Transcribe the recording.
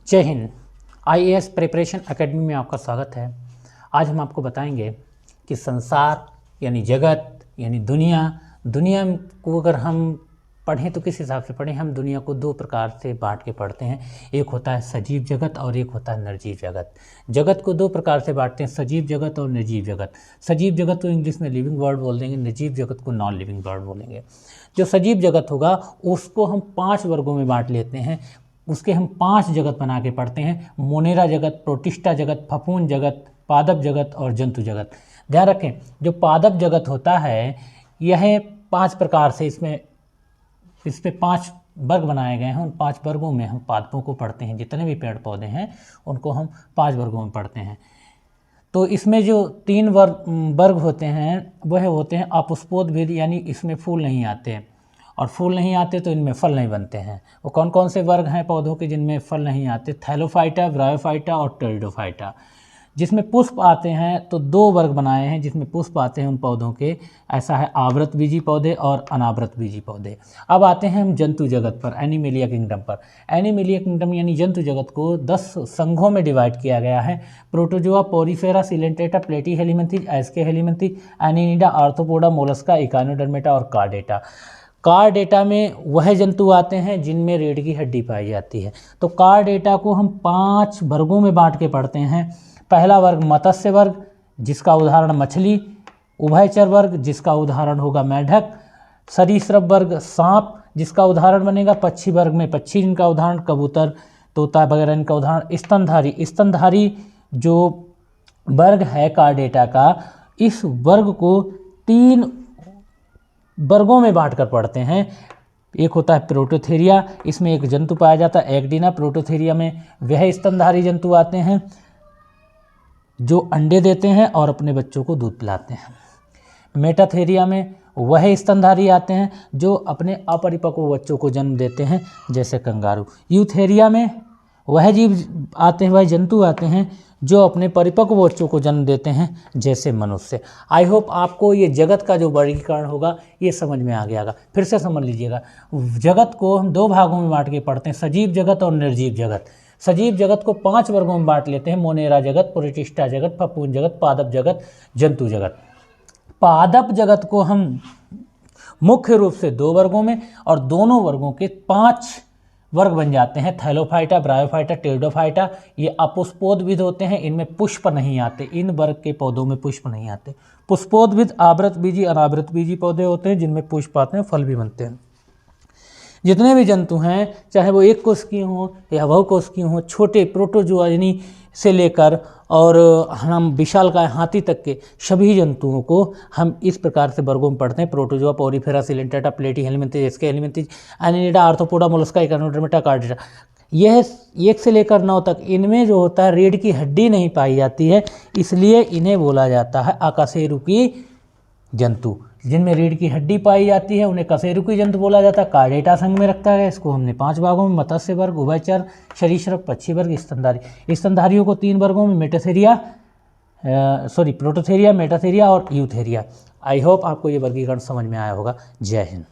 जय Hind. IAS preparation academy में आपका स्वागत है। आज हम आपको बताएंगे कि संसार यानी जगत यानी दुनिया को अगर हम पढ़ें तो किस हिसाब से पढ़ें। हम दुनिया को दो प्रकार से बांट के पढ़ते हैं, एक होता है सजीव जगत और एक होता है निर्जीव जगत। जगत को दो प्रकार से बांटते हैं, सजीव जगत और निर्जीव जगत। सजीव जगत को इंग्लिश में लिविंग वर्ल्ड बोल देंगे, निर्जीव जगत को नॉन लिविंग वर्ल्ड बोलेंगे। जो सजीव जगत होगा उसको हम 5 वर्गों में बांट लेते हैं, उसके हम 5 जगत बना के पढ़ते हैं, मोनेरा जगत, प्रोटिस्टा जगत, फफूंद जगत, पादप जगत और जंतु जगत। ध्यान रखें, जो पादप जगत होता है यह 5 प्रकार से इस पे 5 वर्ग बनाए गए हैं। उन 5 वर्गों में हम पादपों को पढ़ते हैं। जितने भी पेड़ पौधे हैं उनको हम 5 वर्गों में पढ़ते हैं। तो इसमें जो 3 वर्ग होते हैं वह होते हैं अपुष्पोद्भिद, यानी इसमें फूल नहीं आते हैं, और फूल नहीं आते तो इनमें फल नहीं बनते हैं। वो कौन कौन से वर्ग हैं पौधों के जिनमें फल नहीं आते? थैलोफाइटा, ब्रायोफाइटा और टेरिडोफाइटा। जिसमें पुष्प आते हैं तो 2 वर्ग बनाए हैं जिसमें पुष्प आते हैं उन पौधों के। ऐसा है आवृत बीजी पौधे और अनावृत बीजी पौधे। अब आते हैं हम जंतु जगत पर, एनिमेलिया किंगडम पर। एनिमेलिया किंगडम यानी जंतु जगत को 10 संघों में डिवाइड किया गया है। Protozoa, porifera, coelenterata, platyhelminthes, aschelminthes, annelida, arthropoda, mollusca, echinodermata और कार्डेटा। कार्डेटा में वह जंतु आते हैं जिनमें रीढ़ की हड्डी पाई जाती है। तो कार्डेटा को हम 5 वर्गों में बांट के पढ़ते हैं। पहला वर्ग मत्स्य वर्ग, जिसका उदाहरण मछली। उभयचर वर्ग, जिसका उदाहरण होगा मेढक। सरीसृप वर्ग, सांप, जिसका उदाहरण बनेगा पक्षी वर्ग में पक्षी, जिनका उदाहरण कबूतर, तोता वगैरह इनका उदाहरण। स्तनधारी जो वर्ग है कार्डेटा का, इस वर्ग को 3 वर्गों में बांट कर पढ़ते हैं। एक होता है प्रोटोथेरिया, इसमें एक जंतु पाया जाता है एक्टिना। प्रोटोथेरिया में वह स्तनधारी जंतु आते हैं जो अंडे देते हैं और अपने बच्चों को दूध पिलाते हैं। मेटाथेरिया में वह स्तनधारी आते हैं जो अपने अपरिपक्व बच्चों को जन्म देते हैं, जैसे कंगारू। यूथेरिया में वह जंतु आते हैं जो अपने परिपक्व बच्चों को जन्म देते हैं, जैसे मनुष्य। आई होप आपको ये जगत का जो वर्गीकरण होगा ये समझ में आ गया होगा। फिर से समझ लीजिएगा, जगत को हम 2 भागों में बांट के पढ़ते हैं, सजीव जगत और निर्जीव जगत। सजीव जगत को 5 वर्गों में बांट लेते हैं, मोनेरा जगत, प्रोटिस्टा जगत, फफूंद जगत, पादप जगत, जंतु जगत। पादप जगत को हम मुख्य रूप से 2 वर्गों में, और दोनों वर्गों के 5 वर्ग बन जाते हैं। Thallophyta, bryophyta, pteridophyta. ये अपुष्पोद्भिद होते हैं, इनमें पुष्प नहीं आते। इन वर्ग के पौधों में पुष्प नहीं आते। पुष्पोद्भिद आवृत बीजी, अनावृत बीजी पौधे होते हैं जिनमें पुष्प आते हैं, फल भी बनते हैं। जितने भी जंतु हैं, चाहे वो 1 कोष की हों या बहु कोष की हों, छोटे प्रोटोजोआ यानी से लेकर और हम विशालकाय हाथी तक के सभी जंतुओं को हम इस प्रकार से वर्गों में पढ़ते हैं। Protozoa, porifera, coelenterata, platyhelminthes, aschelminthes, annelida, arthropoda, mollusca, echinodermata, chordata. यह 1 से लेकर 9 तक, इनमें जो होता है रीढ़ की हड्डी नहीं पाई जाती है, इसलिए इन्हें बोला जाता है अकशेरुकी जंतु। जिनमें रीढ़ की हड्डी पाई जाती है उन्हें कशेरुकी जंतु बोला जाता है। कार्डेटा संघ में रखता है। इसको हमने 5 भागों में, मत्स्य वर्ग, उभयचर, सरीसृप, पक्षी वर्ग, स्तनधारी। स्तनधारियों को 3 वर्गों में, प्रोटोथेरिया, मेटाथेरिया और यूथेरिया। आई होप आपको ये वर्गीकरण समझ में आया होगा। जय हिंद।